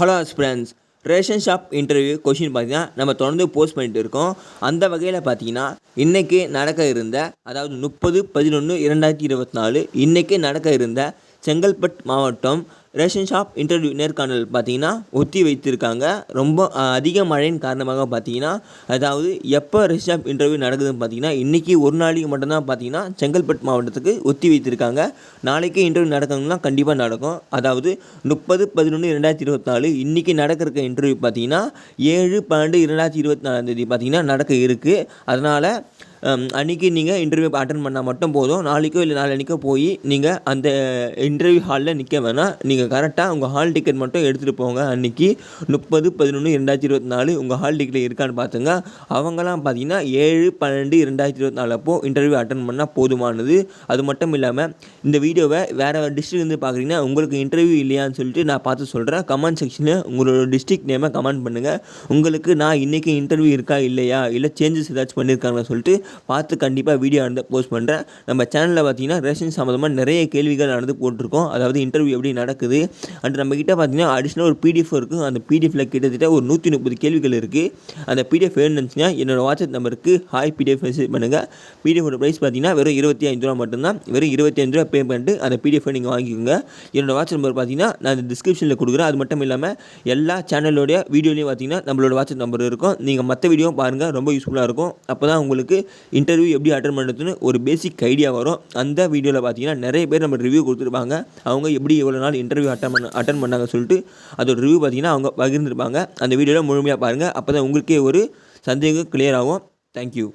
Hello friends, ration shop interview question பார்த்தீங்கன்னா நம்ம தொடர்ந்து போஸ்ட் பண்ணிட்டு இருக்கோம். அந்த வகையில் பார்த்தீங்கன்னா இன்றைக்கி நடக்க இருந்த, அதாவது 30/11/2024 இன்றைக்கி நடக்க இருந்த செங்கல்பட்டு மாவட்டம் ரேஷன் ஷாப் இன்டர்வியூ நேர்காணல் பார்த்தீங்கன்னா ஒத்தி வைத்திருக்காங்க. ரொம்ப அதிக மழையின் காரணமாக பார்த்தீங்கன்னா, அதாவது எப்போ ரேஷன் ஷாப் இன்டர்வியூ நடக்குதுன்னு பார்த்தீங்கன்னா இன்றைக்கி ஒரு நாளைக்கு மட்டும்தான் பார்த்தீங்கன்னா செங்கல்பட்டு மாவட்டத்துக்கு ஒத்தி வைத்திருக்காங்க. நாளைக்கு இன்டர்வியூ நடக்கணும்னா கண்டிப்பாக நடக்கும். அதாவது 30/11/2024 இன்றைக்கி நடக்கிற இன்டர்வியூ பார்த்தீங்கன்னா 7/12/2024 பார்த்தீங்கன்னா நடக்க இருக்குது. அதனால் அன்றைக்கி நீங்கள் இன்டர்வியூ அட்டன் பண்ணால் மட்டும் போதும். நாளைக்கோ இல்லை நாளன்னைக்கோ போய் நீங்கள் அந்த இன்டர்வியூ ஹாலில் நிற்க வேணாம். நீங்கள் கரெக்டாக உங்கள் ஹால் டிக்கெட் மட்டும் எடுத்துகிட்டு போங்க. அன்றைக்கி 30/11/2024 உங்கள் ஹால் டிக்கெட்டில் இருக்கான்னு பார்த்துங்க. அவங்களாம் பார்த்தீங்கன்னா 7/12/2024 அப்போது இன்டர்வியூ அட்டன் பண்ணால் போதுமானது. அது மட்டும் இல்லாமல் இந்த வீடியோவை வேறு டிஸ்ட்ரிக்ட்லேருந்து பார்க்குறீங்கன்னா உங்களுக்கு இன்டர்வியூ இல்லையான்னு சொல்லிட்டு நான் பார்த்து சொல்கிறேன். கமெண்ட் செக்ஷனில் உங்களோட டிஸ்ட்ரிக்ட் நேமை கமெண்ட் பண்ணுங்கள். உங்களுக்கு நான் இன்றைக்கி இன்டர்வியூ இருக்கா இல்லையா, இல்லை சேஞ்சஸ் ஏதாச்சும் பண்ணியிருக்காங்கன்னு சொல்லிட்டு பார்த்து கண்டிப்பாக வீடியோ வந்து போஸ்ட் பண்ணுறேன். நம்ம சேனலில் பார்த்தீங்கன்னா ரேஷன் சம்மந்தமாக நிறைய கேள்விகள் நடந்து போட்டிருக்கோம். அதாவது இன்டர்வியூ எப்படி நடக்குது அண்ட் நம்மக்கிட்ட பார்த்தீங்கன்னா அடிஷ்னல் ஒரு பிடிஎஃப் இருக்குது. அந்த பிடிஎஃபில் கிட்டத்தட்ட ஒரு 130 கேள்விகள் இருக்குது. அந்த பிடிஎஃப் வேணும்னுச்சுன்னா என்னோடய வாட்ஸ்அப் நம்பருக்கு ஹாய் பிடிஎஃப் மெசேஜ் பண்ணுங்கள். பிடிஎஃபோட ப்ரைஸ் பார்த்தீங்கன்னா வெறும் 25 ரூபா மட்டும்தான். வெறும் 25 ரூபா பே பண்ணிட்டு அந்த பிடிஎஃபை நீங்கள் வாங்கிக்கோங்க. என்னோடய வாட்ஸ்அப் நம்பர் பார்த்தீங்கன்னா நான் இந்த டிஸ்கிரிப்ஷனில் கொடுக்குறேன். அது மட்டும் இல்லாமல் எல்லா சேனலோடைய வீடியோலையும் பார்த்தீங்கன்னா நம்மளோட வாட்ஸ்அப் நம்பர் இருக்கும். நீங்கள் மற்ற வீடியோ பாருங்கள், ரொம்ப யூஸ்ஃபுல்லாக இருக்கும். அப்போ தான் உங்களுக்கு இன்டர்வியூ எப்படி அட்டன் பண்ணுறதுன்னு ஒரு பேசிக் ஐடியா வரும். அந்த வீடியோவில் பார்த்தீங்கன்னா நிறைய பேர் நம்ம ரிவ்யூ கொடுத்துருப்பாங்க. அவங்க எப்படி எவ்வளோ நாள் இன்டர்வியூ அட்டன் பண்ணாங்க சொல்லிட்டு அதோட ரிவ்யூ பார்த்தீங்கன்னா அவங்க பகிர்ந்துருப்பாங்க. அந்த வீடியோவில் முழுமையாக பாருங்கள். அப்போ தான் உங்களுக்கே ஒரு சந்தேகம் கிளியர் ஆகும். தேங்க்யூ.